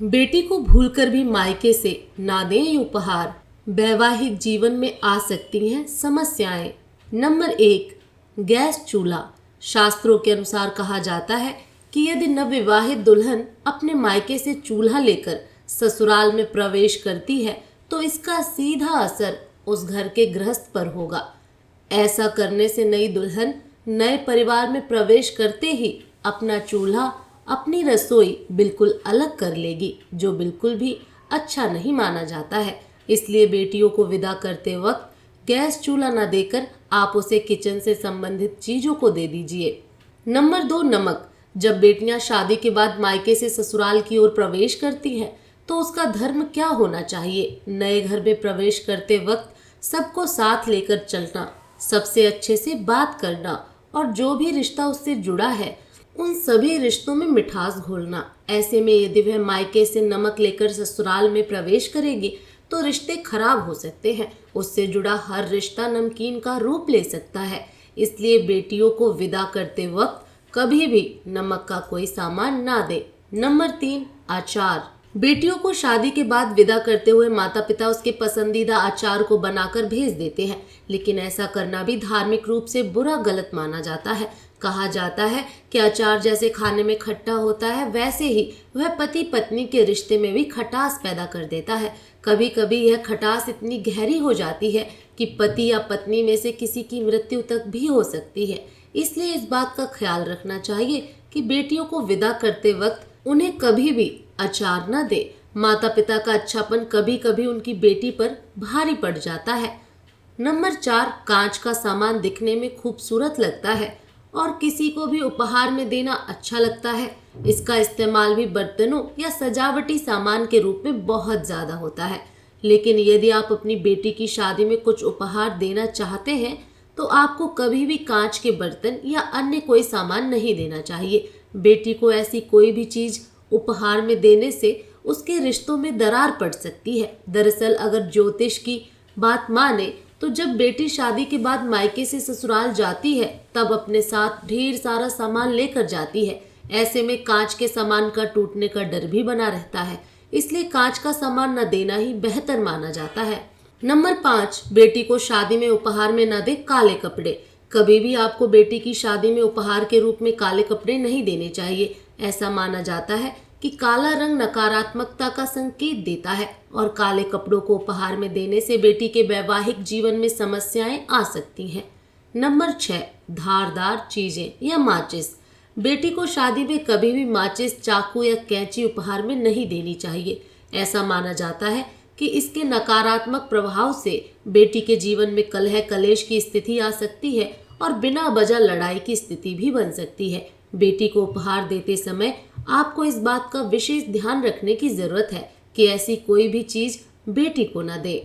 बेटी को भूलकर भी मायके से ना दें ये उपहार। वैवाहिक जीवन में आ सकती हैं समस्याएं। नंबर 1, गैस चूल्हा। शास्त्रों के अनुसार कहा जाता है कि यदि नवविवाहित दुल्हन अपने मायके से चूल्हा लेकर ससुराल में प्रवेश करती है तो इसका सीधा असर उस घर के गृहस्थ पर होगा। ऐसा करने से नई दुल्हन नए परिवार में प्रवेश करते ही अपना चूल्हा, अपनी रसोई बिल्कुल अलग कर लेगी, जो बिल्कुल भी अच्छा नहीं माना जाता है। इसलिए बेटियों को विदा करते वक्त गैस चूल्हा न देकर आप उसे किचन से संबंधित चीजों को दे दीजिए। नंबर 2, नमक। जब बेटियां शादी के बाद मायके से ससुराल की ओर प्रवेश करती हैं तो उसका धर्म क्या होना चाहिए? नए घर में प्रवेश करते वक्त सबको साथ लेकर चलना, सबसे अच्छे से बात करना और जो भी रिश्ता उससे जुड़ा है उन सभी रिश्तों में मिठास घोलना। ऐसे में यदि वह मायके से नमक लेकर ससुराल में प्रवेश करेगी तो रिश्ते खराब हो सकते हैं। उससे जुड़ा हर रिश्ता नमकीन का रूप ले सकता है। इसलिए बेटियों को विदा करते वक्त कभी भी नमक का कोई सामान ना दे। नंबर 3, अचार। बेटियों को शादी के बाद विदा करते हुए माता पिता उसके पसंदीदा अचार को बनाकर भेज देते हैं, लेकिन ऐसा करना भी धार्मिक रूप से बुरा, गलत माना जाता है। कहा जाता है कि अचार जैसे खाने में खट्टा होता है, वैसे ही वह पति पत्नी के रिश्ते में भी खटास पैदा कर देता है। कभी कभी यह खटास इतनी गहरी हो जाती है कि पति या पत्नी में से किसी की मृत्यु तक भी हो सकती है। इसलिए इस बात का ख्याल रखना चाहिए कि बेटियों को विदा करते वक्त उन्हें कभी भी अचार न दे। माता पिता का अच्छापन कभी कभी उनकी बेटी पर भारी पड़ जाता है। नंबर 4, कांच का सामान दिखने में खूबसूरत लगता है और किसी को भी उपहार में देना अच्छा लगता है। इसका इस्तेमाल भी बर्तनों या सजावटी सामान के रूप में बहुत ज्यादा होता है। लेकिन यदि आप अपनी बेटी की शादी में कुछ उपहार देना चाहते हैं तो आपको कभी भी कांच के बर्तन या अन्य कोई सामान नहीं देना चाहिए। बेटी को ऐसी कोई भी चीज उपहार में देने से उसके रिश्तों में दरार पड़ सकती है। दरअसल अगर ज्योतिष की बात माने तो जब बेटी शादी के बाद मायके से ससुराल जाती है तब अपने साथ ढेर सारा सामान लेकर जाती है। ऐसे में कांच के सामान का टूटने का डर भी बना रहता है। इसलिए कांच का सामान न देना ही बेहतर माना जाता है। नंबर 5, बेटी को शादी में उपहार में न दे काले कपड़े। कभी भी आपको बेटी की शादी में उपहार के रूप में काले कपड़े नहीं देने चाहिए। ऐसा माना जाता है कि काला रंग नकारात्मकता का संकेत देता है और काले कपड़ों को उपहार में देने से बेटी के वैवाहिक जीवन में समस्याएं आ सकती हैं। नंबर 6, धारदार चीजें या माचिस। बेटी को शादी में कभी भी माचिस, चाकू या कैंची उपहार में नहीं देनी चाहिए। ऐसा माना जाता है कि इसके नकारात्मक प्रभाव से बेटी के जीवन में कलह कलेश की स्थिति आ सकती है और बिना वजह लड़ाई की स्थिति भी बन सकती है। बेटी को उपहार देते समय आपको इस बात का विशेष ध्यान रखने की जरूरत है कि ऐसी कोई भी चीज बेटी को न दे।